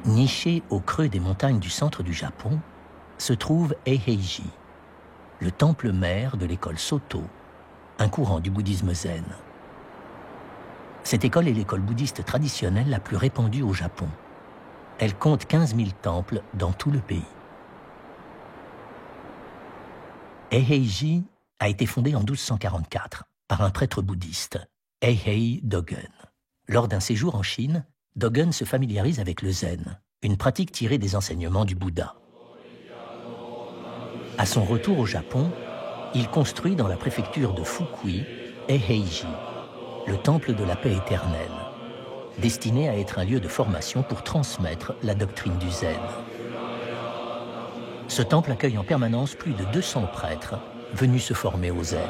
Niché au creux des montagnes du centre du Japon, se trouve Eiheiji, le temple mère de l'école Soto, un courant du bouddhisme zen. Cette école est l'école bouddhiste traditionnelle la plus répandue au Japon. Elle compte 15 000 temples dans tout le pays. Eiheiji a été fondée en 1244 par un prêtre bouddhiste, Eihei Dogen. Lors d'un séjour en Chine, Dogen se familiarise avec le zen, une pratique tirée des enseignements du Bouddha. À son retour au Japon, il construit dans la préfecture de Fukui, Eiheiji, le temple de la paix éternelle, destiné à être un lieu de formation pour transmettre la doctrine du zen. Ce temple accueille en permanence plus de 200 prêtres venus se former au zen.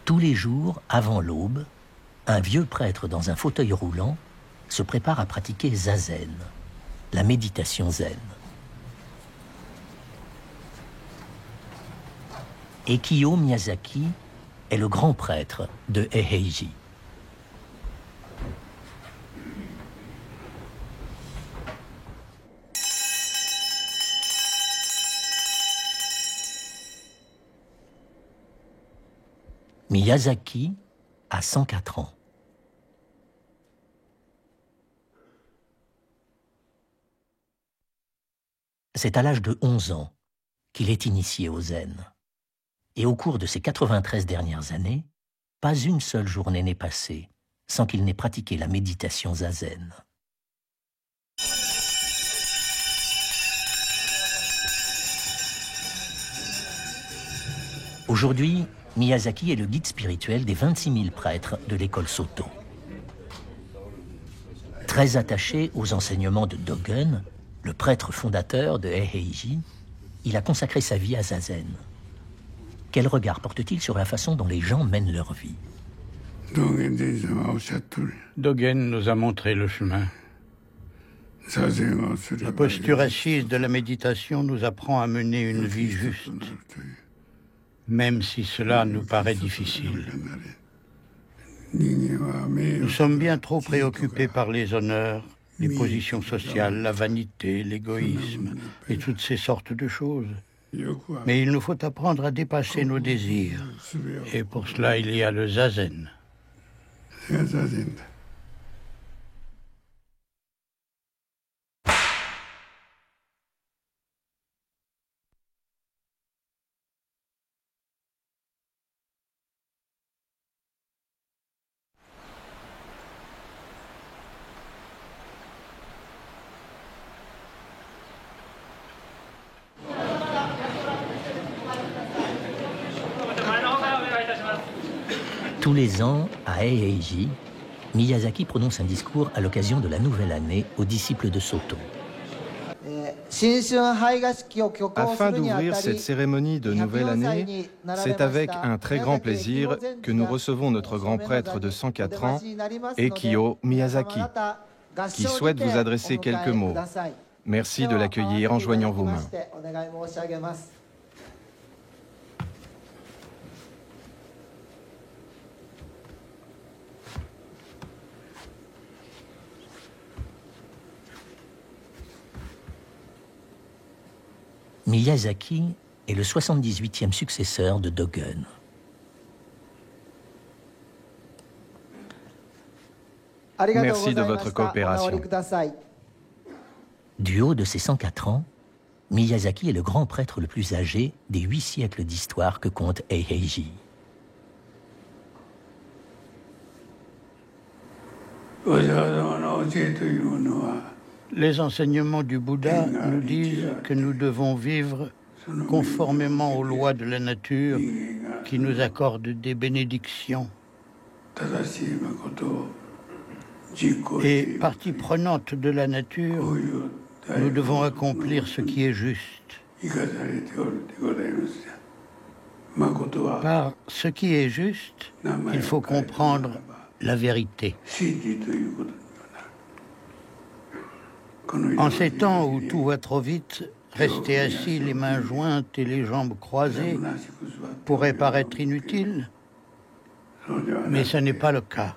Tous les jours, avant l'aube, un vieux prêtre dans un fauteuil roulant se prépare à pratiquer zazen, la méditation zen. Ekio Miyazaki est le grand prêtre de Eiheiji. Miyazaki a 104 ans. C'est à l'âge de 11 ans qu'il est initié au zen. Et au cours de ses 93 dernières années, pas une seule journée n'est passée sans qu'il n'ait pratiqué la méditation zazen. Aujourd'hui, Miyazaki est le guide spirituel des 26 000 prêtres de l'école Soto. Très attaché aux enseignements de Dogen, le prêtre fondateur de Eiheiji, il a consacré sa vie à zazen. Quel regard porte-t-il sur la façon dont les gens mènent leur vie? Dogen nous a montré le chemin. La posture assise de la méditation nous apprend à mener une vie juste, même si cela nous paraît difficile. Nous sommes bien trop préoccupés par les honneurs, les positions sociales, la vanité, l'égoïsme et toutes ces sortes de choses. Mais il nous faut apprendre à dépasser nos désirs. Et pour cela, il y a le zazen. Tous les ans, à Eiheiji, Miyazaki prononce un discours à l'occasion de la nouvelle année aux disciples de Soto. Afin d'ouvrir cette cérémonie de nouvelle année, c'est avec un très grand plaisir que nous recevons notre grand prêtre de 104 ans, Ekio Miyazaki, qui souhaite vous adresser quelques mots. Merci de l'accueillir en joignant vos mains. Miyazaki est le 78e successeur de Dogen. Merci de votre coopération. Du haut de ses 104 ans, Miyazaki est le grand prêtre le plus âgé des 8 siècles d'histoire que compte Eiheiji. Les enseignements du Bouddha nous disent que nous devons vivre conformément aux lois de la nature qui nous accordent des bénédictions. Et partie prenante de la nature, nous devons accomplir ce qui est juste. Par ce qui est juste, il faut comprendre la vérité. En ces temps où tout va trop vite, rester assis les mains jointes et les jambes croisées pourrait paraître inutile, mais ce n'est pas le cas.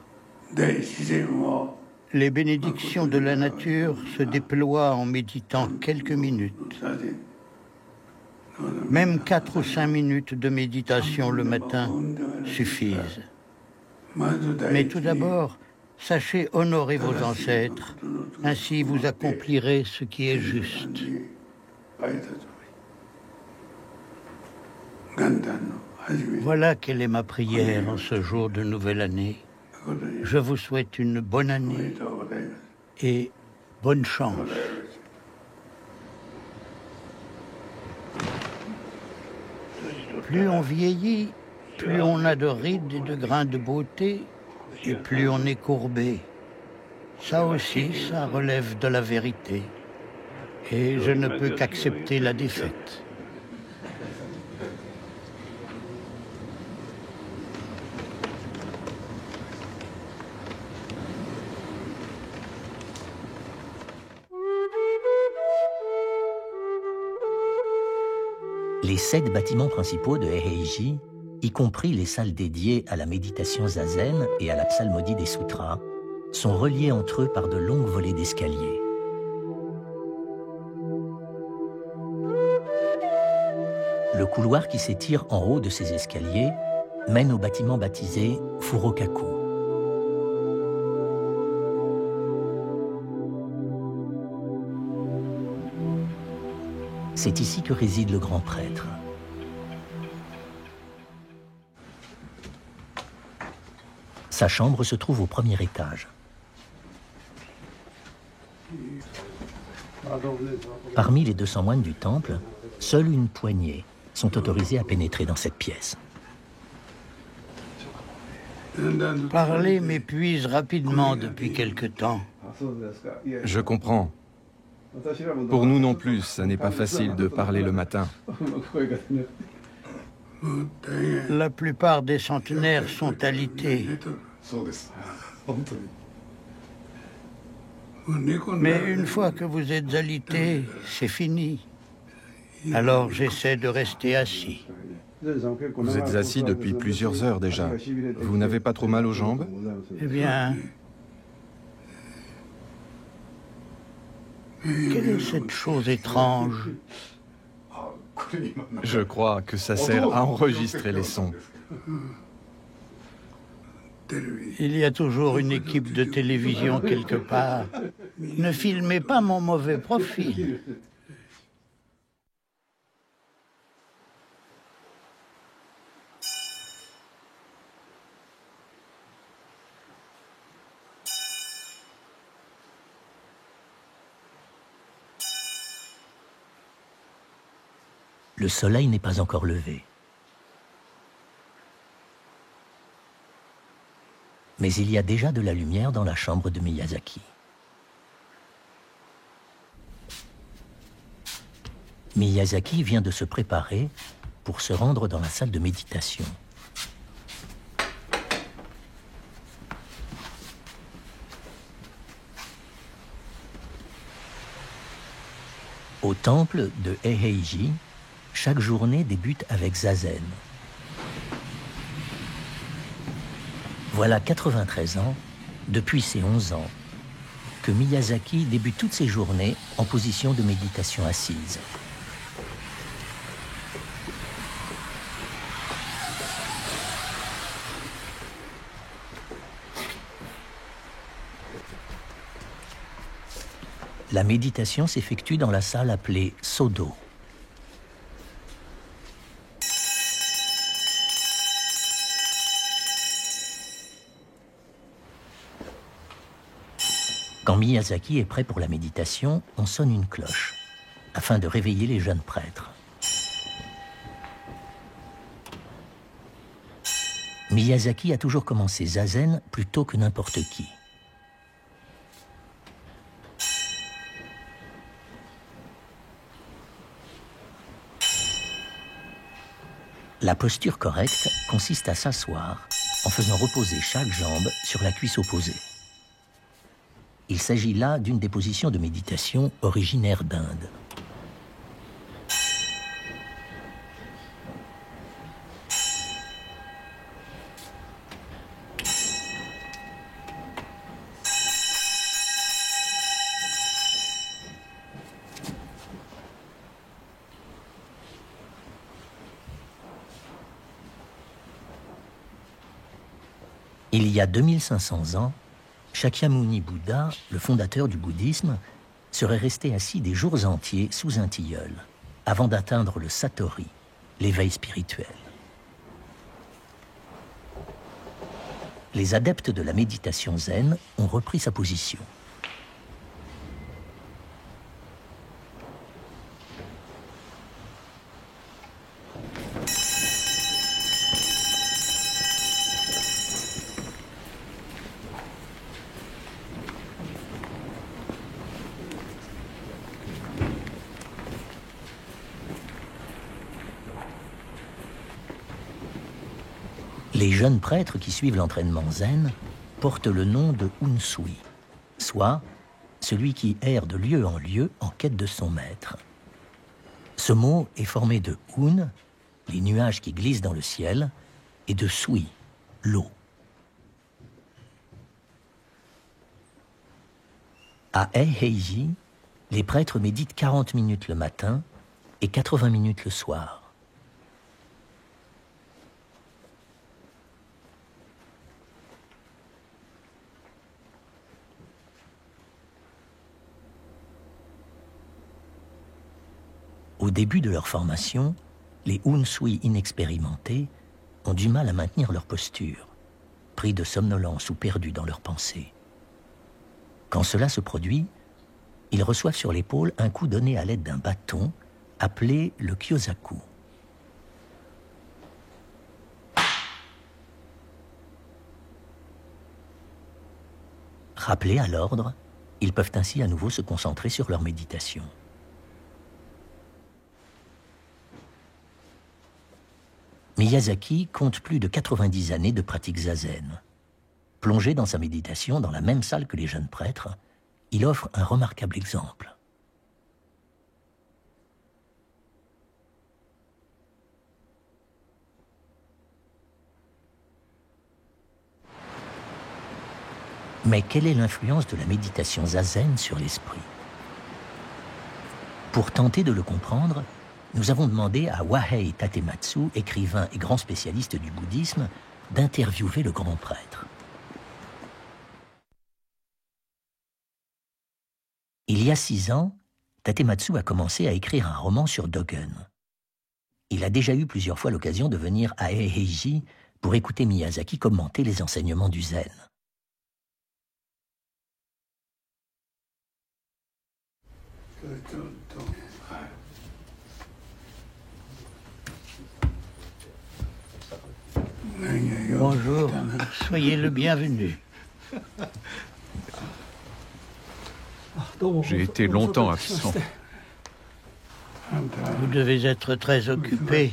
Les bénédictions de la nature se déploient en méditant quelques minutes. Même 4 ou 5 minutes de méditation le matin suffisent. Mais tout d'abord, sachez honorer vos ancêtres, ainsi vous accomplirez ce qui est juste. Voilà quelle est ma prière en ce jour de nouvelle année. Je vous souhaite une bonne année et bonne chance. Plus on vieillit, plus on a de rides et de grains de beauté, et plus on est courbé. Ça aussi, ça relève de la vérité. Et je ne peux qu'accepter la défaite. Les 7 bâtiments principaux de Eiheiji, y compris les salles dédiées à la méditation zazen et à la psalmodie des sutras, sont reliés entre eux par de longues volées d'escaliers. Le couloir qui s'étire en haut de ces escaliers mène au bâtiment baptisé Furokaku. C'est ici que réside le grand prêtre. Sa chambre se trouve au premier étage. Parmi les 200 moines du temple, seule une poignée sont autorisés à pénétrer dans cette pièce. Parler m'épuise rapidement depuis quelque temps. Je comprends. Pour nous non plus, ça n'est pas facile de parler le matin. La plupart des centenaires sont alités. Mais une fois que vous êtes alité, c'est fini. Alors j'essaie de rester assis. Vous êtes assis depuis plusieurs heures déjà. Vous n'avez pas trop mal aux jambes? Eh bien, quelle est cette chose étrange? Je crois que ça sert à enregistrer les sons. Il y a toujours une équipe de télévision quelque part. Ne filmez pas mon mauvais profil. Le soleil n'est pas encore levé. Mais il y a déjà de la lumière dans la chambre de Miyazaki. Miyazaki vient de se préparer pour se rendre dans la salle de méditation. Au temple de Eiheiji, chaque journée débute avec zazen. Voilà 93 ans, depuis ses 11 ans, que Miyazaki débute toutes ses journées en position de méditation assise. La méditation s'effectue dans la salle appelée Sodo. Quand Miyazaki est prêt pour la méditation, on sonne une cloche, afin de réveiller les jeunes prêtres. Miyazaki a toujours commencé zazen plus tôt que n'importe qui. La posture correcte consiste à s'asseoir en faisant reposer chaque jambe sur la cuisse opposée. Il s'agit là d'une des positions de méditation originaires d'Inde. Il y a 2500 ans, Shakyamuni Bouddha, le fondateur du bouddhisme, serait resté assis des jours entiers sous un tilleul, avant d'atteindre le Satori, l'éveil spirituel. Les adeptes de la méditation zen ont repris sa position. Les jeunes prêtres qui suivent l'entraînement zen portent le nom de Unsui, soit celui qui erre de lieu en lieu en quête de son maître. Ce mot est formé de Un, les nuages qui glissent dans le ciel, et de Sui, l'eau. À Eiheiji, les prêtres méditent 40 minutes le matin et 80 minutes le soir. Au début de leur formation, les Unsui inexpérimentés ont du mal à maintenir leur posture, pris de somnolence ou perdus dans leurs pensées. Quand cela se produit, ils reçoivent sur l'épaule un coup donné à l'aide d'un bâton appelé le kyosaku. Rappelés à l'ordre, ils peuvent ainsi à nouveau se concentrer sur leur méditation. Miyazaki compte plus de 90 années de pratique zazen. Plongé dans sa méditation dans la même salle que les jeunes prêtres, il offre un remarquable exemple. Mais quelle est l'influence de la méditation zazen sur l'esprit? Pour tenter de le comprendre, nous avons demandé à Wahei Tatematsu, écrivain et grand spécialiste du bouddhisme, d'interviewer le grand prêtre. Il y a 6 ans, Tatematsu a commencé à écrire un roman sur Dogen. Il a déjà eu plusieurs fois l'occasion de venir à Eiheiji pour écouter Miyazaki commenter les enseignements du zen. Bonjour, soyez le bienvenu. J'ai été longtemps absent. Vous devez être très occupé.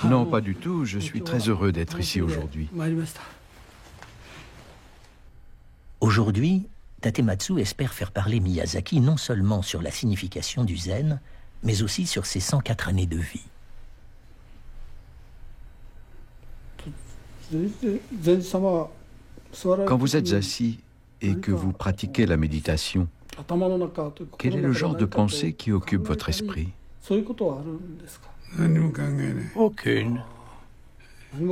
Non, pas du tout. Je suis très heureux d'être ici aujourd'hui. Aujourd'hui, Tatematsu espère faire parler Miyazaki non seulement sur la signification du zen, mais aussi sur ses 104 années de vie. Quand vous êtes assis et que vous pratiquez la méditation, quel est le genre de pensée qui occupe votre esprit? Aucune.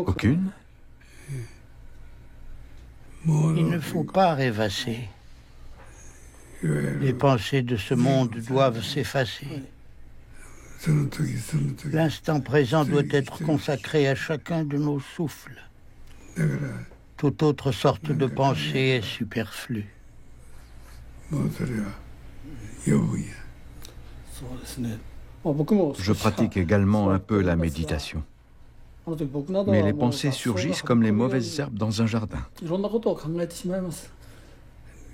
Aucune? Il ne faut pas rêvasser. Les pensées de ce monde doivent s'effacer. L'instant présent doit être consacré à chacun de nos souffles. Toute autre sorte de pensée est superflue. Je pratique également un peu la méditation. Mais les pensées surgissent comme les mauvaises herbes dans un jardin.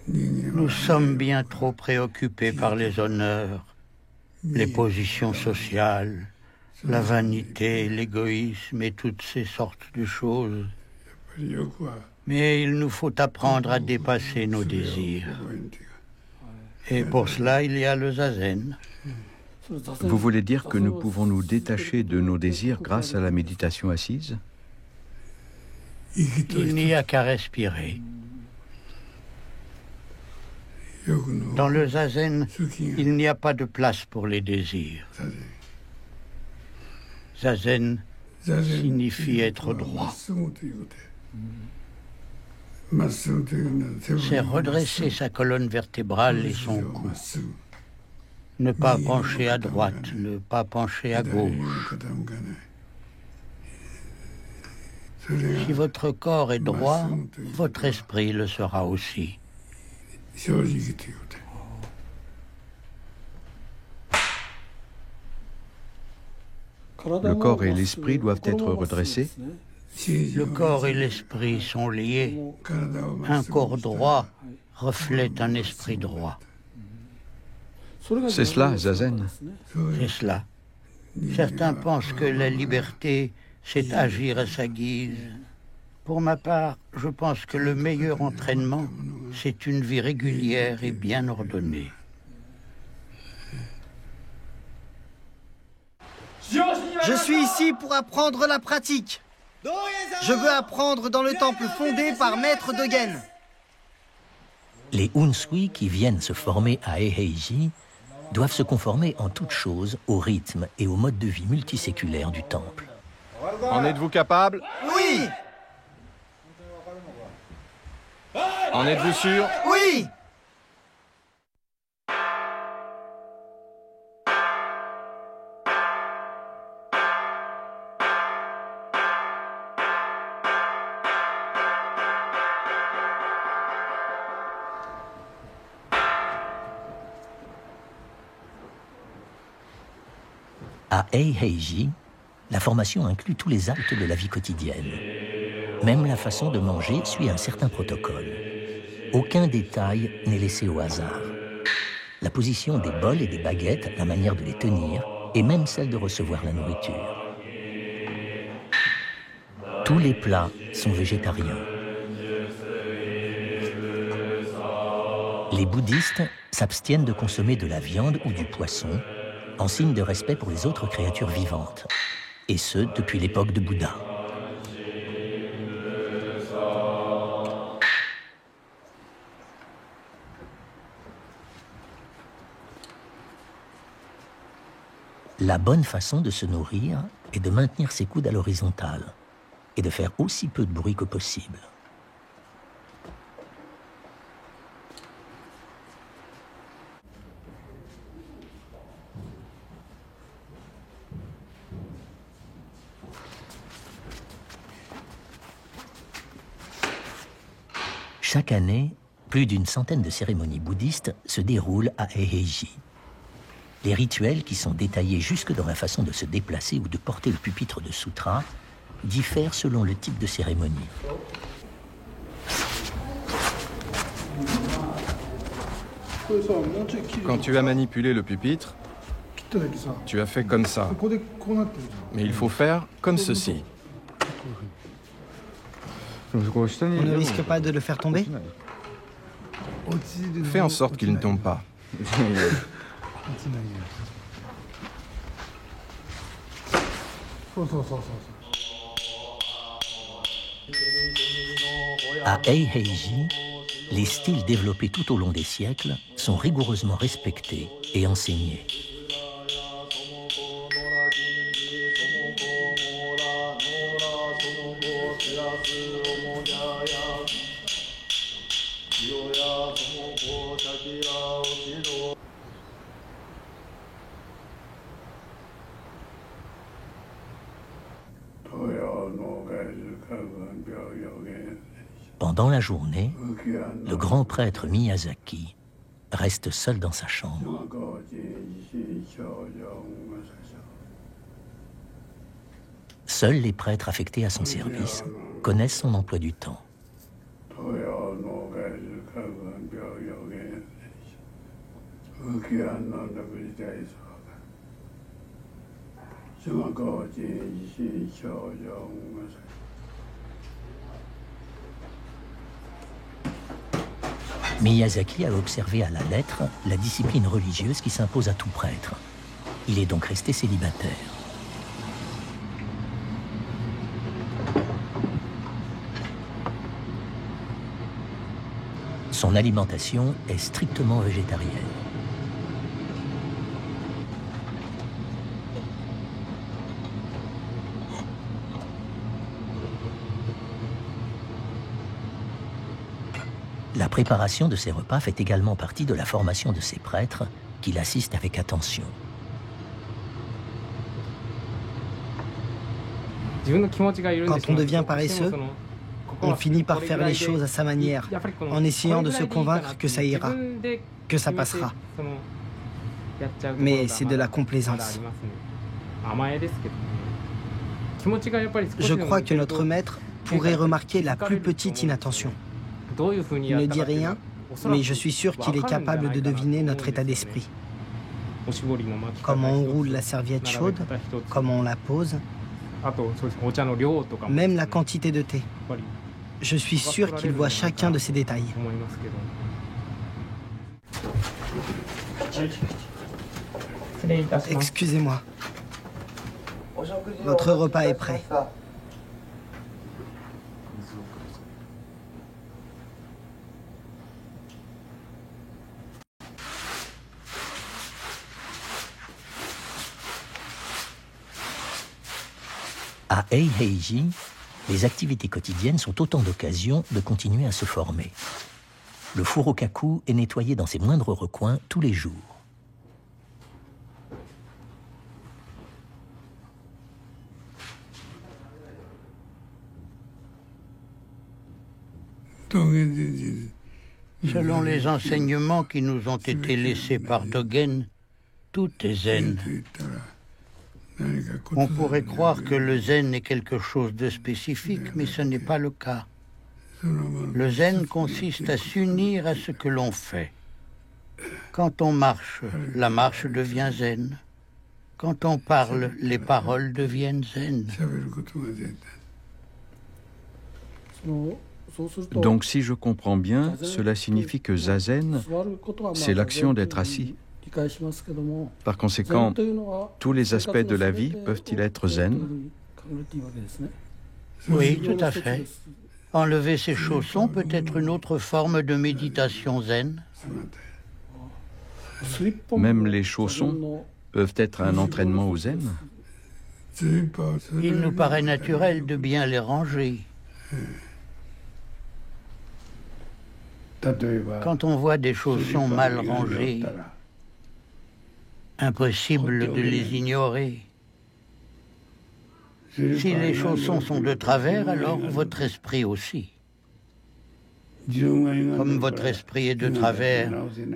Nous sommes bien trop préoccupés par les honneurs, les positions sociales, La vanité, l'égoïsme et toutes ces sortes de choses. Mais il nous faut apprendre à dépasser nos désirs. Et pour cela, il y a le zazen. Vous voulez dire que nous pouvons nous détacher de nos désirs grâce à la méditation assise? Il n'y a qu'à respirer. Dans le zazen, il n'y a pas de place pour les désirs. Zazen signifie être droit. C'est redresser sa colonne vertébrale et son cou. Ne pas pencher à droite, ne pas pencher à gauche. Si votre corps est droit, votre esprit le sera aussi. Le corps et l'esprit doivent être redressés? Le corps et l'esprit sont liés. Un corps droit reflète un esprit droit. C'est cela, zazen? C'est cela. Certains pensent que la liberté, c'est agir à sa guise. Pour ma part, je pense que le meilleur entraînement, c'est une vie régulière et bien ordonnée. Je suis ici pour apprendre la pratique. Je veux apprendre dans le temple fondé par Maître Dogen. Les Unsui qui viennent se former à Eiheiji doivent se conformer en toutes choses au rythme et au mode de vie multiséculaire du temple. En êtes-vous capable? Oui! En êtes-vous sûr? Oui! À Eiheiji, la formation inclut tous les actes de la vie quotidienne. Même la façon de manger suit un certain protocole. Aucun détail n'est laissé au hasard. La position des bols et des baguettes, la manière de les tenir, et même celle de recevoir la nourriture. Tous les plats sont végétariens. Les bouddhistes s'abstiennent de consommer de la viande ou du poisson, en signe de respect pour les autres créatures vivantes, et ce, depuis l'époque de Bouddha. La bonne façon de se nourrir est de maintenir ses coudes à l'horizontale et de faire aussi peu de bruit que possible. Chaque année, plus d'une centaine de cérémonies bouddhistes se déroulent à Eiheiji. Les rituels, qui sont détaillés jusque dans la façon de se déplacer ou de porter le pupitre de sutra, diffèrent selon le type de cérémonie. Quand tu as manipulé le pupitre, tu as fait comme ça. Mais il faut faire comme ceci. On ne risque pas de le faire tomber? Fais en sorte qu'il ne tombe pas. À Eiheiji, les styles développés tout au long des siècles sont rigoureusement respectés et enseignés. Pendant la journée, le grand prêtre Miyazaki reste seul dans sa chambre. Seuls les prêtres affectés à son service connaissent son emploi du temps. Miyazaki a observé à la lettre la discipline religieuse qui s'impose à tout prêtre. Il est donc resté célibataire. Son alimentation est strictement végétarienne. La préparation de ces repas fait également partie de la formation de ces prêtres qui l'assistent avec attention. Quand on devient paresseux, on finit par faire les choses à sa manière, en essayant de se convaincre que ça ira, que ça passera. Mais c'est de la complaisance. Je crois que notre maître pourrait remarquer la plus petite inattention. Il ne dit rien, mais je suis sûr qu'il est capable de deviner notre état d'esprit. Comment on roule la serviette chaude, comment on la pose, même la quantité de thé. Je suis sûr qu'il voit chacun de ces détails. Excusez-moi. Votre repas est prêt. À Eiheiji, les activités quotidiennes sont autant d'occasions de continuer à se former. Le furokaku est nettoyé dans ses moindres recoins tous les jours. Selon les enseignements qui nous ont été laissés par Dogen, tout est zen. On pourrait croire que le zen est quelque chose de spécifique, mais ce n'est pas le cas. Le zen consiste à s'unir à ce que l'on fait. Quand on marche, la marche devient zen. Quand on parle, les paroles deviennent zen. Donc si je comprends bien, cela signifie que zazen, c'est l'action d'être assis. Par conséquent, tous les aspects de la vie peuvent-ils être zen? Oui, tout à fait. Enlever ses chaussons peut être une autre forme de méditation zen. Même les chaussons peuvent être un entraînement au zen? Il nous paraît naturel de bien les ranger. Quand on voit des chaussons mal rangés, impossible de les ignorer. Si les chaussons sont de travers, alors votre esprit aussi. Comme votre esprit est de travers,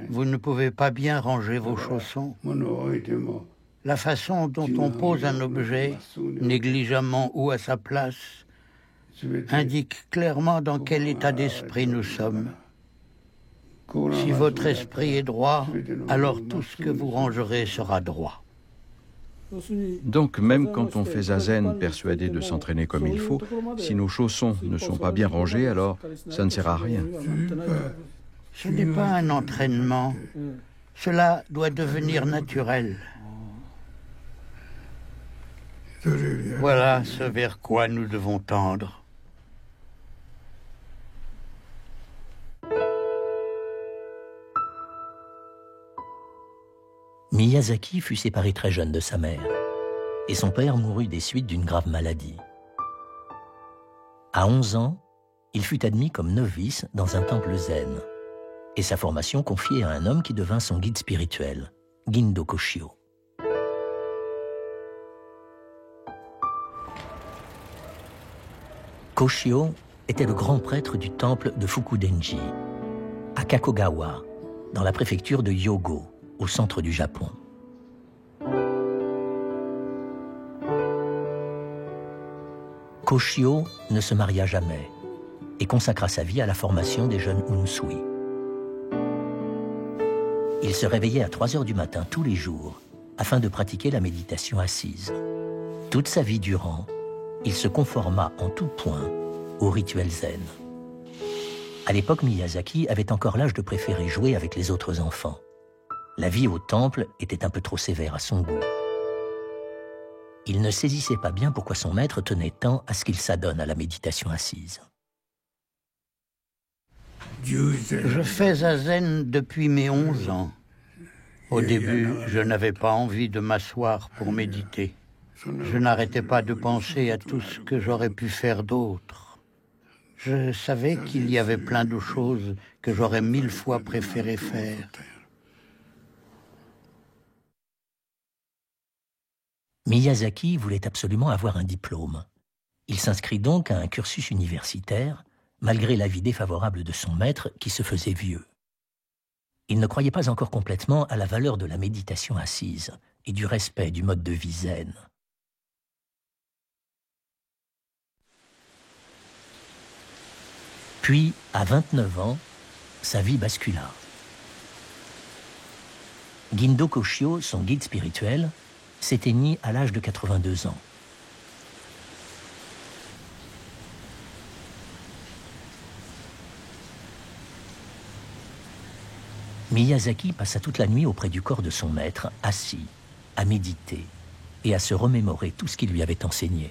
vous ne pouvez pas bien ranger vos chaussons. La façon dont on pose un objet, négligemment ou à sa place, indique clairement dans quel état d'esprit nous sommes. Si votre esprit est droit, alors tout ce que vous rangerez sera droit. Donc même quand on fait zazen persuadé de s'entraîner comme il faut, si nos chaussons ne sont pas bien rangés, alors ça ne sert à rien. Ce n'est pas un entraînement. Cela doit devenir naturel. Voilà ce vers quoi nous devons tendre. Miyazaki fut séparé très jeune de sa mère, et son père mourut des suites d'une grave maladie. À 11 ans, il fut admis comme novice dans un temple zen, et sa formation confiée à un homme qui devint son guide spirituel, Gindo Koshio. Koshio était le grand prêtre du temple de Fukudenji, à Kakogawa, dans la préfecture de Hyogo, au centre du Japon. Koshio ne se maria jamais et consacra sa vie à la formation des jeunes Unsui. Il se réveillait à 3 heures du matin tous les jours afin de pratiquer la méditation assise. Toute sa vie durant, il se conforma en tout point au rituel zen. À l'époque, Miyazaki avait encore l'âge de préférer jouer avec les autres enfants. La vie au temple était un peu trop sévère à son goût. Il ne saisissait pas bien pourquoi son maître tenait tant à ce qu'il s'adonne à la méditation assise. Je fais zazen depuis mes 11 ans. Au début, je n'avais pas envie de m'asseoir pour méditer. Je n'arrêtais pas de penser à tout ce que j'aurais pu faire d'autre. Je savais qu'il y avait plein de choses que j'aurais 1000 fois préféré faire. Miyazaki voulait absolument avoir un diplôme. Il s'inscrit donc à un cursus universitaire, malgré l'avis défavorable de son maître qui se faisait vieux. Il ne croyait pas encore complètement à la valeur de la méditation assise et du respect du mode de vie zen. Puis, à 29 ans, sa vie bascula. Gindo Koshio, son guide spirituel, s'éteignit à l'âge de 82 ans. Miyazaki passa toute la nuit auprès du corps de son maître, assis, à méditer et à se remémorer tout ce qu'il lui avait enseigné.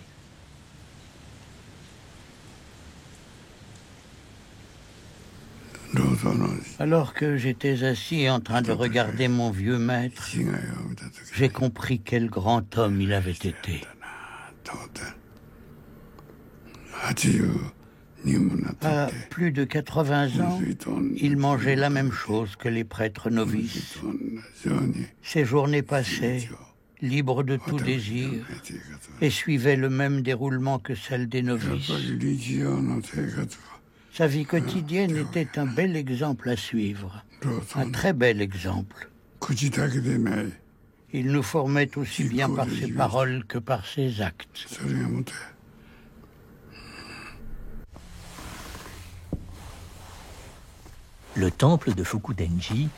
Alors que j'étais assis en train de regarder mon vieux maître, j'ai compris quel grand homme il avait été. À plus de 80 ans, il mangeait la même chose que les prêtres novices. Ses journées passaient, libres de tout désir, et suivaient le même déroulement que celles des novices. Sa vie quotidienne était un bel exemple à suivre, un très bel exemple. Il nous formait aussi bien par ses paroles que par ses actes. Le temple de Fukudenji,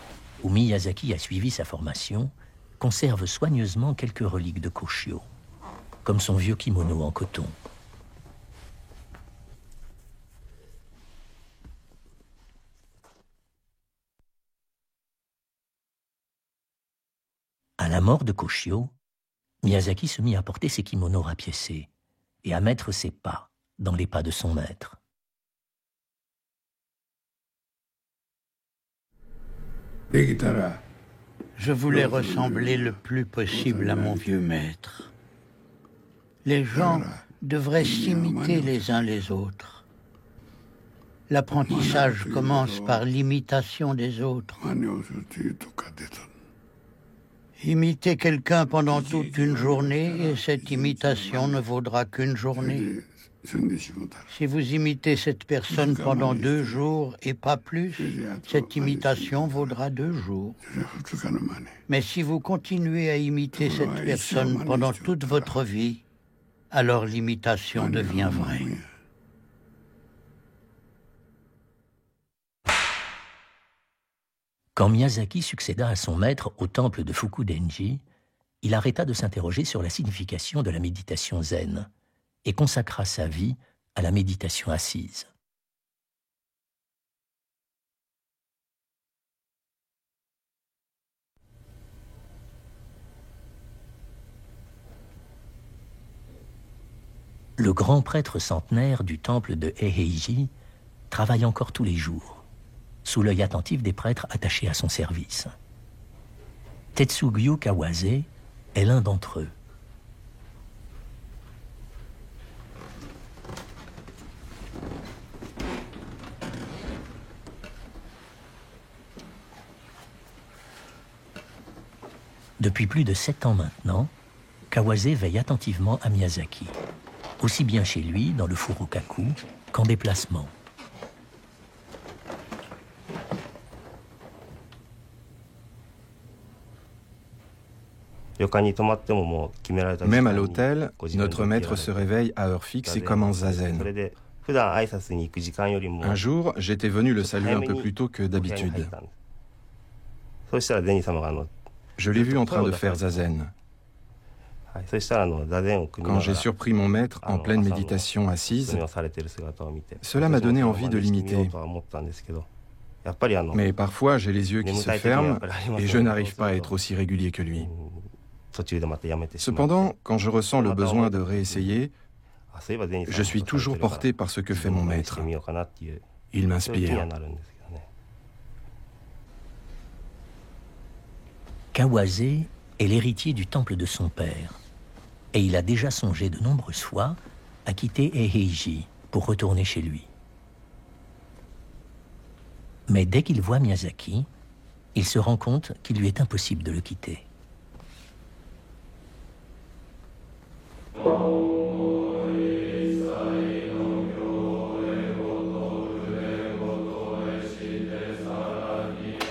où Miyazaki a suivi sa formation, conserve soigneusement quelques reliques de Koshio, comme son vieux kimono en coton. À la mort de Koshio, Miyazaki se mit à porter ses kimonos rapiécés et à mettre ses pas dans les pas de son maître. Je voulais ressembler le plus possible à mon vieux maître. Les gens devraient s'imiter les uns les autres. L'apprentissage commence par l'imitation des autres. Imitez quelqu'un pendant toute une journée et cette imitation ne vaudra qu'une journée. Si vous imitez cette personne pendant 2 jours et pas plus, cette imitation vaudra 2 jours. Mais si vous continuez à imiter cette personne pendant toute votre vie, alors l'imitation devient vraie. Quand Miyazaki succéda à son maître au temple de Fukudenji, il arrêta de s'interroger sur la signification de la méditation zen et consacra sa vie à la méditation assise. Le grand prêtre centenaire du temple de Eiheiji travaille encore tous les jours, sous l'œil attentif des prêtres attachés à son service. Tetsugyu Kawase est l'un d'entre eux. Depuis plus de 7 ans maintenant, Kawase veille attentivement à Miyazaki, aussi bien chez lui, dans le Furokaku, qu'en déplacement. Même à l'hôtel, notre maître se réveille à heure fixe et commence zazen. Un jour, j'étais venu le saluer un peu plus tôt que d'habitude. Je l'ai vu en train de faire zazen. Quand j'ai surpris mon maître en pleine méditation assise, cela m'a donné envie de l'imiter. Mais parfois, j'ai les yeux qui se ferment et je n'arrive pas à être aussi régulier que lui. Cependant, quand je ressens le besoin de réessayer, je suis toujours porté par ce que fait mon maître. Il m'inspire. Kawase est l'héritier du temple de son père, et il a déjà songé de nombreuses fois à quitter Eiheiji pour retourner chez lui. Mais dès qu'il voit Miyazaki, il se rend compte qu'il lui est impossible de le quitter.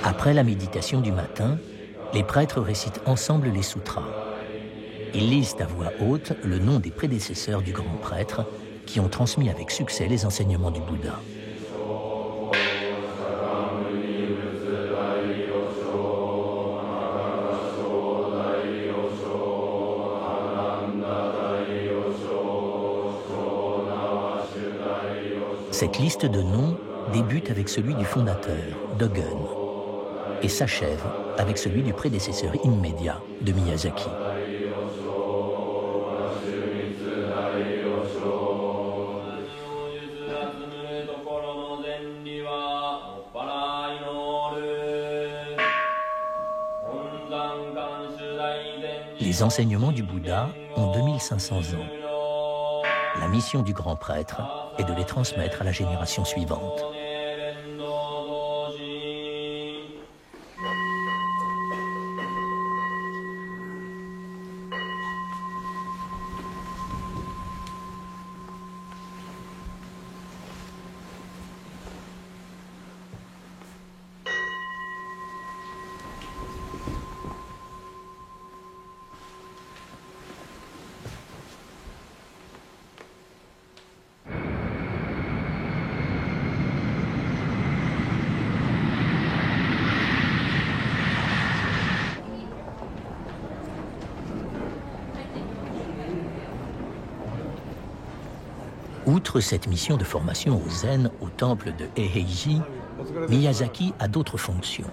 Après la méditation du matin, les prêtres récitent ensemble les sutras. Ils lisent à voix haute le nom des prédécesseurs du grand prêtre qui ont transmis avec succès les enseignements du Bouddha. Cette liste de noms débute avec celui du fondateur, Dogen, et s'achève avec celui du prédécesseur immédiat de Miyazaki. Les enseignements du Bouddha ont 2500 ans. La mission du grand prêtre est de les transmettre à la génération suivante. Outre cette mission de formation au zen au temple de Eiheiji, Miyazaki a d'autres fonctions.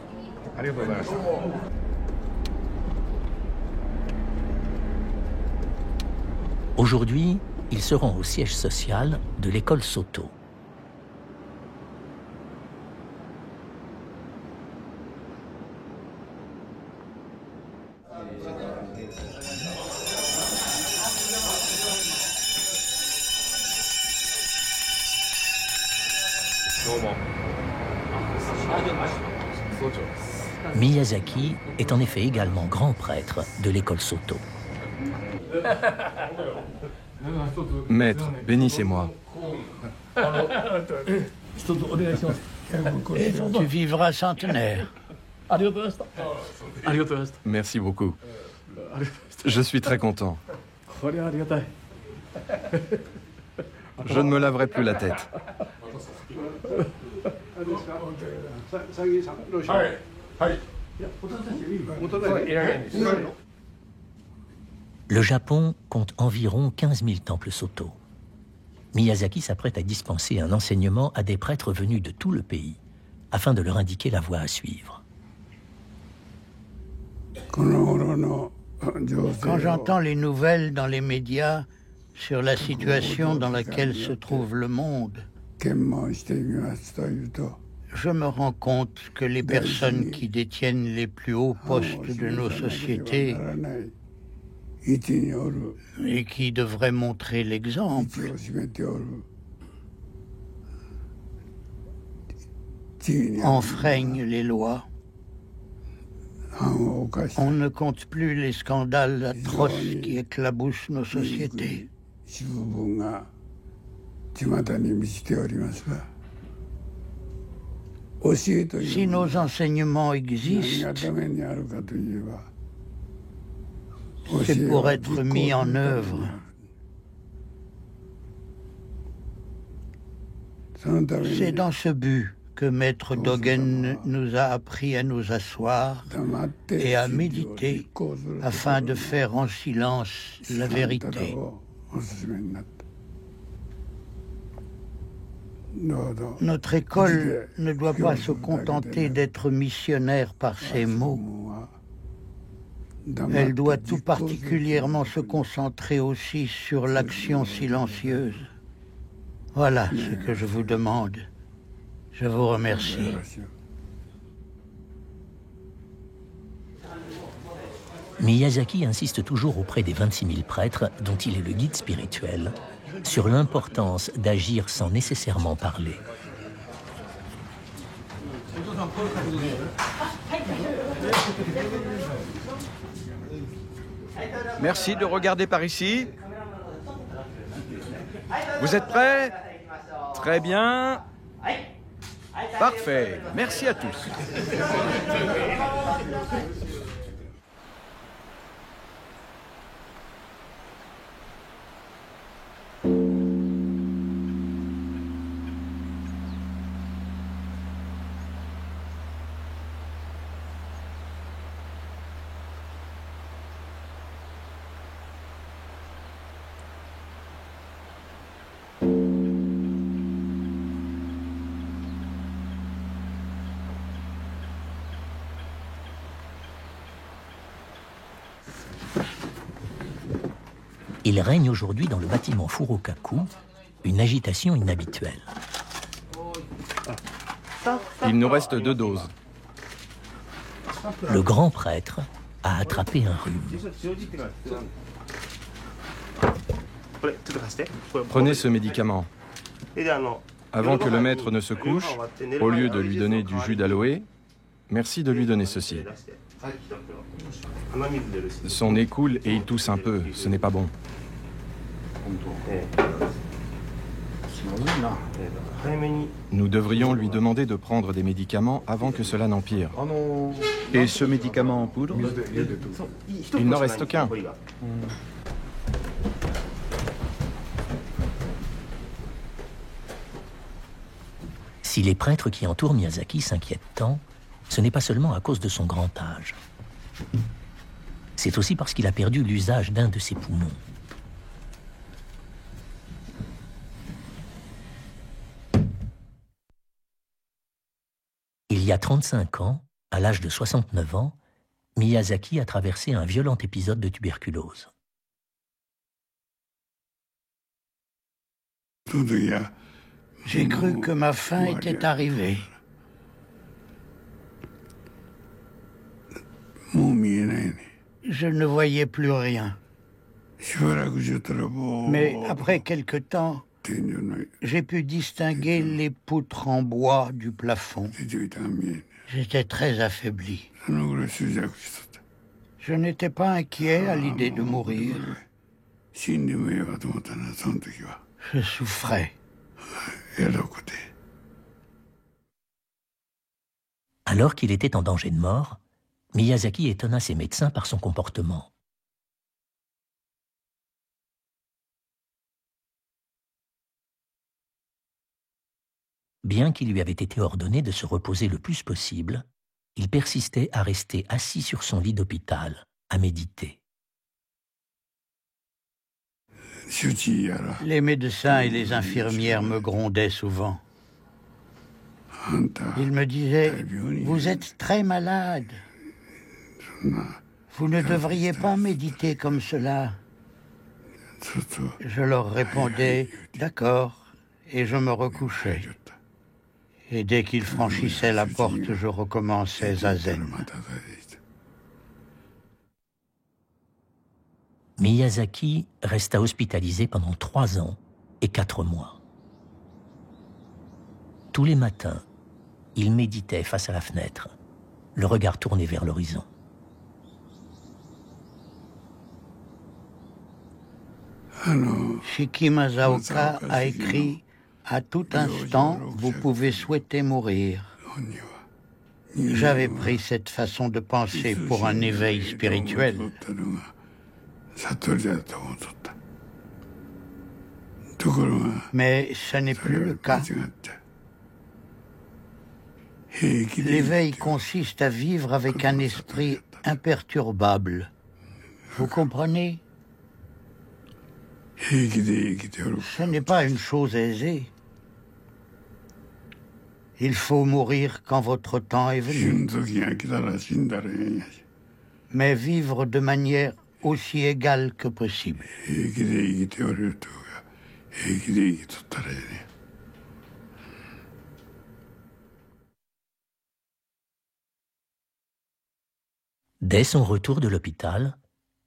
Aujourd'hui, il se rend au siège social de l'école Soto. Miyazaki est en effet également grand prêtre de l'école Soto. Maître, bénissez-moi. Tu vivras centenaire. Merci beaucoup. Je suis très content. Je ne me laverai plus la tête. Le Japon compte environ 15 000 temples Soto. Miyazaki s'apprête à dispenser un enseignement à des prêtres venus de tout le pays, afin de leur indiquer la voie à suivre. Quand j'entends les nouvelles dans les médias sur la situation dans laquelle se trouve le monde, je me rends compte que les personnes qui détiennent les plus hauts postes de nos sociétés et qui devraient montrer l'exemple enfreignent les lois. On ne compte plus les scandales atroces qui éclaboussent nos sociétés. Si nos enseignements existent, c'est pour être mis en œuvre. C'est dans ce but que Maître Dogen nous a appris à nous asseoir et à méditer afin de faire en silence la vérité. Notre école ne doit pas se contenter d'être missionnaire par ses mots. Elle doit tout particulièrement se concentrer aussi sur l'action silencieuse. Voilà ce que je vous demande. Je vous remercie. Miyazaki insiste toujours auprès des 26 000 prêtres dont il est le guide spirituel sur l'importance d'agir sans nécessairement parler. Merci de regarder par ici. Vous êtes prêts? Très bien. Parfait. Merci à tous. Il règne aujourd'hui dans le bâtiment Furokaku une agitation inhabituelle. Il nous reste 2 doses. Le grand prêtre a attrapé un rhume. Prenez ce médicament. Avant que le maître ne se couche, au lieu de lui donner du jus d'aloe, merci de lui donner ceci. Son nez coule et il tousse un peu, ce n'est pas bon. Nous devrions lui demander de prendre des médicaments avant que cela n'empire. Et ce médicament en poudre? Il n'en reste qu'un. Si les prêtres qui entourent Miyazaki s'inquiètent tant, ce n'est pas seulement à cause de son grand âge. C'est aussi parce qu'il a perdu l'usage d'un de ses poumons. Il y a 35 ans, à l'âge de 69 ans, Miyazaki a traversé un violent épisode de tuberculose. J'ai cru que ma fin était arrivée. Je ne voyais plus rien. Mais après quelque temps, j'ai pu distinguer les poutres en bois du plafond. J'étais très affaibli. Je n'étais pas inquiet à l'idée de mourir. Je souffrais. Alors qu'il était en danger de mort, Miyazaki étonna ses médecins par son comportement. Bien qu'il lui avait été ordonné de se reposer le plus possible, il persistait à rester assis sur son lit d'hôpital, à méditer. Les médecins et les infirmières me grondaient souvent. Ils me disaient « Vous êtes très malade. Vous ne devriez pas méditer comme cela. » Je leur répondais « D'accord » et je me recouchais. Et dès qu'ils franchissaient la porte, je recommençais zazen. Miyazaki resta hospitalisé pendant 3 ans et 4 mois. Tous les matins, il méditait face à la fenêtre, le regard tourné vers l'horizon. Shiki Masaoka a écrit « À tout instant, vous pouvez souhaiter mourir ». J'avais pris cette façon de penser pour un éveil spirituel. Mais ce n'est plus le cas. L'éveil consiste à vivre avec un esprit imperturbable. Vous comprenez? Ce n'est pas une chose aisée. Il faut mourir quand votre temps est venu. Mais vivre de manière aussi égale que possible. Dès son retour de l'hôpital,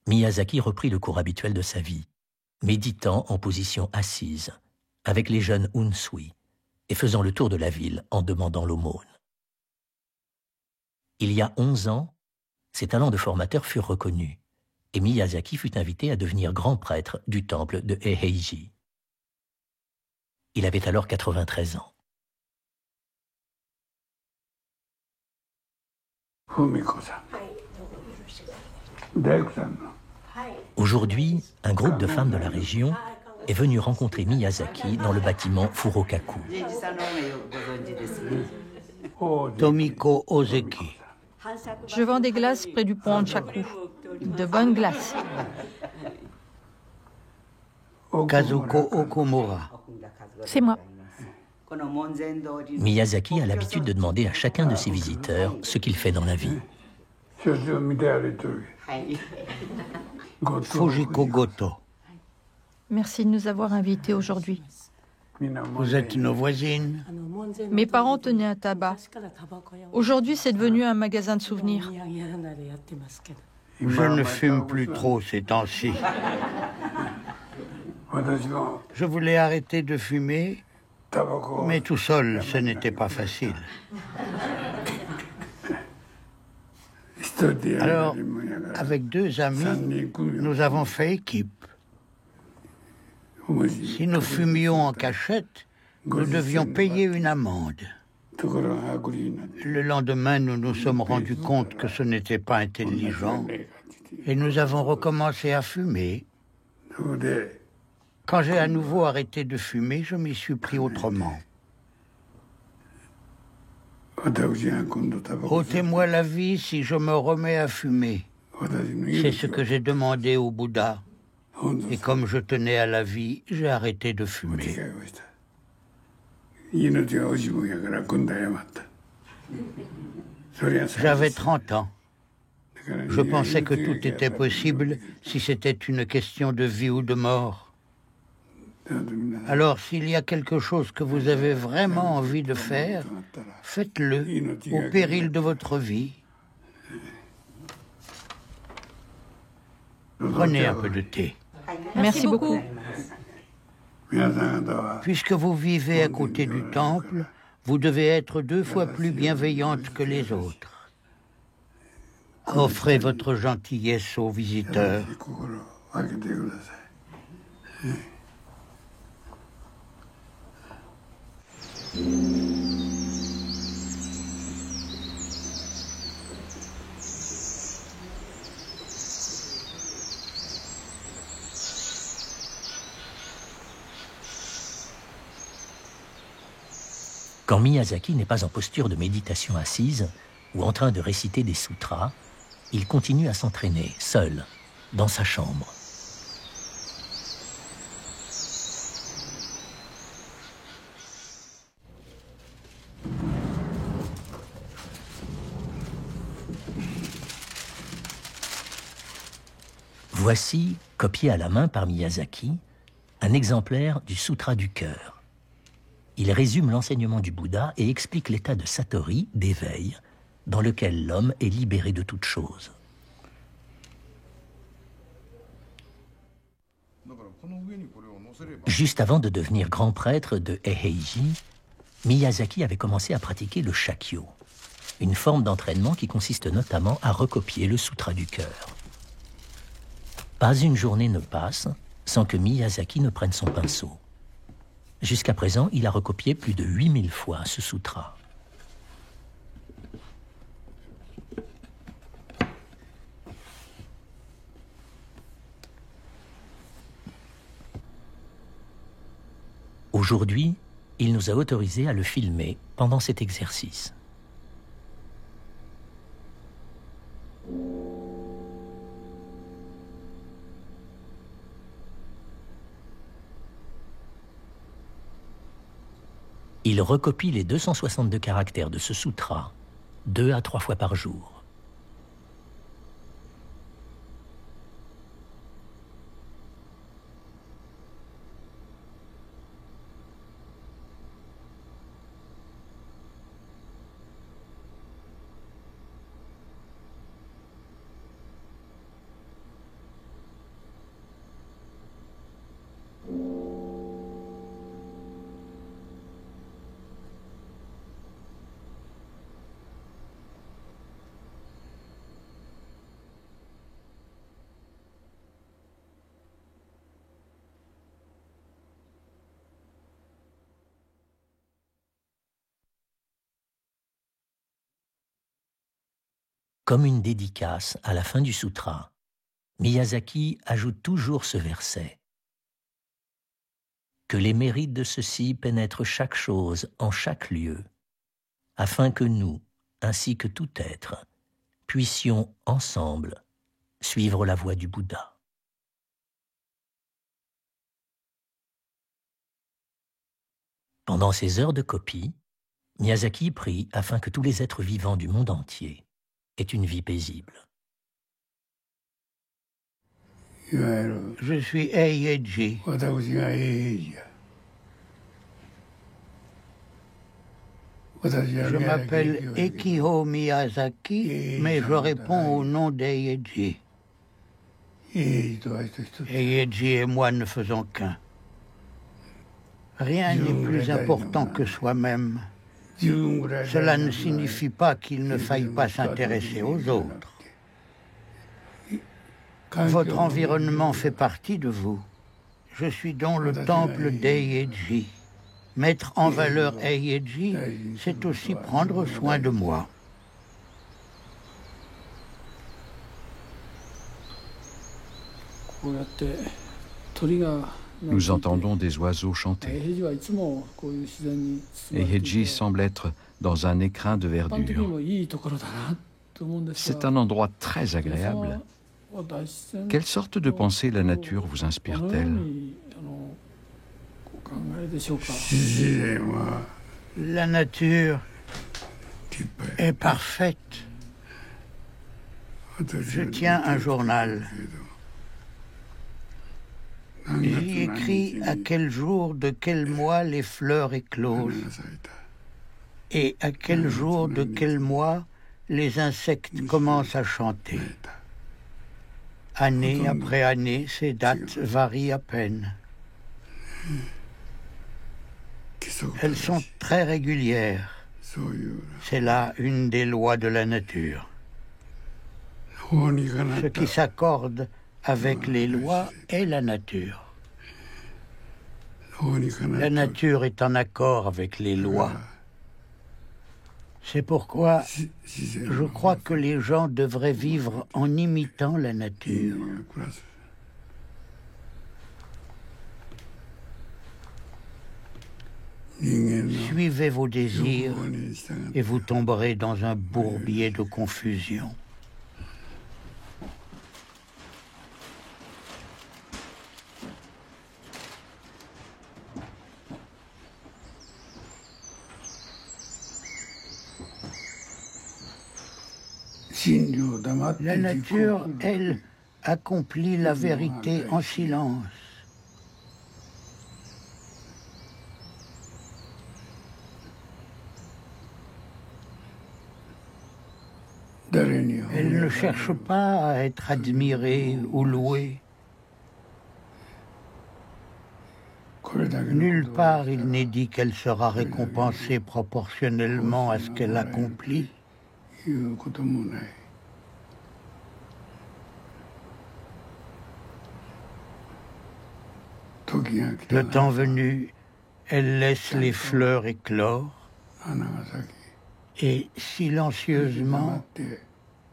Miyazaki reprit le cours habituel de sa vie, méditant en position assise, avec les jeunes Unsui, et faisant le tour de la ville en demandant l'aumône. Il y a 11 ans, ses talents de formateur furent reconnus, et Miyazaki fut invité à devenir grand prêtre du temple de Eiheiji. Il avait alors 93 ans. Aujourd'hui, un groupe de femmes de la région est venu rencontrer Miyazaki dans le bâtiment Furokaku. Tomiko Ozeki. Je vends des glaces près du pont Anshaku. De bonnes glaces. Kazuko Okumura. C'est moi. Miyazaki a l'habitude de demander à chacun de ses visiteurs ce qu'il fait dans la vie. Fujiko Goto. Merci de nous avoir invités aujourd'hui. Vous êtes nos voisines. Mes parents tenaient un tabac. Aujourd'hui, c'est devenu un magasin de souvenirs. Je ne fume plus trop ces temps-ci. Je voulais arrêter de fumer, mais tout seul, ce n'était pas facile. Alors, avec 2 amis, nous avons fait équipe. Si nous fumions en cachette, nous devions payer une amende. Le lendemain, nous nous sommes rendus compte que ce n'était pas intelligent et nous avons recommencé à fumer. Quand j'ai à nouveau arrêté de fumer, je m'y suis pris autrement. Ôtez-moi la vie si je me remets à fumer. C'est ce que j'ai demandé au Bouddha. Et comme je tenais à la vie, j'ai arrêté de fumer. J'avais 30 ans. Je pensais que tout était possible si c'était une question de vie ou de mort. Alors, s'il y a quelque chose que vous avez vraiment envie de faire, faites-le au péril de votre vie. Prenez un peu de thé. Merci beaucoup. Puisque vous vivez à côté du temple, vous devez être 2 fois plus bienveillante que les autres. Offrez votre gentillesse aux visiteurs. Quand Miyazaki n'est pas en posture de méditation assise ou en train de réciter des sutras, il continue à s'entraîner, seul, dans sa chambre. Voici, copié à la main par Miyazaki, un exemplaire du Sutra du cœur. Il résume l'enseignement du Bouddha et explique l'état de satori, d'éveil, dans lequel l'homme est libéré de toute chose. Juste avant de devenir grand prêtre de Eiheiji, Miyazaki avait commencé à pratiquer le Shakyo, une forme d'entraînement qui consiste notamment à recopier le Sutra du cœur. Pas une journée ne passe sans que Miyazaki ne prenne son pinceau. Jusqu'à présent, il a recopié plus de 8000 fois ce sutra. Aujourd'hui, il nous a autorisé à le filmer pendant cet exercice. Il recopie les 262 caractères de ce sutra 2 à 3 fois par jour. Comme une dédicace à la fin du sutra, Miyazaki ajoute toujours ce verset. Que les mérites de ceci pénètrent chaque chose en chaque lieu, afin que nous, ainsi que tout être, puissions ensemble suivre la voie du Bouddha. Pendant ces heures de copie, Miyazaki prie afin que tous les êtres vivants du monde entier aient une vie paisible. Je suis Eiheiji. Je m'appelle Ekiho Miyazaki, mais je réponds au nom d'Eiheiji. Eiheiji et moi ne faisons qu'un. Rien n'est plus important que soi-même. Cela ne signifie pas qu'il ne faille pas s'intéresser aux autres. Votre environnement fait partie de vous. Je suis donc le temple d'Eiheiji. Mettre en valeur Eiheiji, c'est aussi prendre soin de moi. Nous entendons des oiseaux chanter. Eiheiji semble être dans un écrin de verdure. C'est un endroit très agréable. Quelle sorte de pensée la nature vous inspire-t-elle? La nature est parfaite. Je tiens un journal. J'y écris à quel jour de quel mois les fleurs éclosent et à quel jour de quel mois les insectes commencent à chanter. Année après année, ces dates varient à peine. Elles sont très régulières. C'est là une des lois de la nature. Ce qui s'accorde avec les lois est la nature. La nature est en accord avec les lois. C'est pourquoi je crois que les gens devraient vivre en imitant la nature. Suivez vos désirs et vous tomberez dans un bourbier de confusion. La nature, elle, accomplit la vérité en silence. Elle ne cherche pas à être admirée ou louée. Nulle part il n'est dit qu'elle sera récompensée proportionnellement à ce qu'elle accomplit. Le temps venu, elle laisse les fleurs éclore et silencieusement,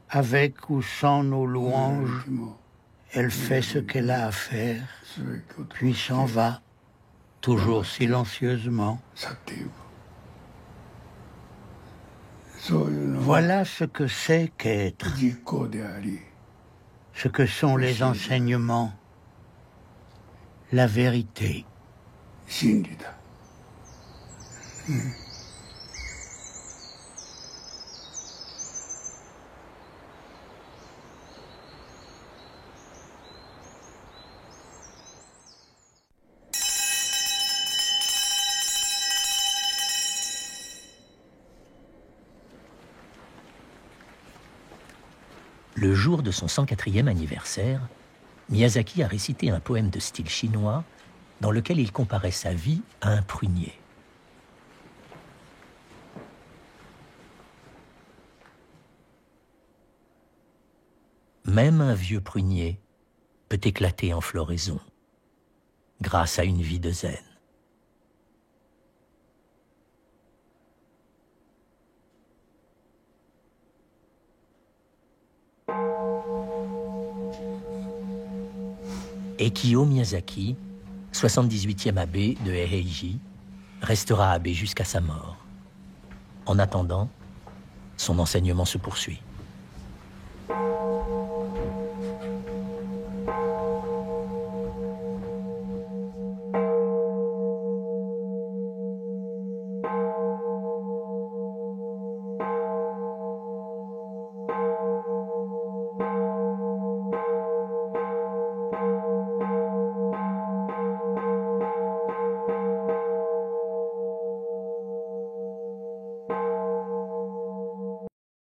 avec ou sans nos louanges, elle fait ce qu'elle a à faire, puis s'en va, toujours silencieusement. Voilà ce que c'est qu'être, ce que sont les enseignements, la vérité. Le jour de son 104e anniversaire, Miyazaki a récité un poème de style chinois dans lequel il comparait sa vie à un prunier. Même un vieux prunier peut éclater en floraison grâce à une vie de zen. Ekio Miyazaki, 78e abbé de Eiheiji, restera abbé jusqu'à sa mort. En attendant, son enseignement se poursuit.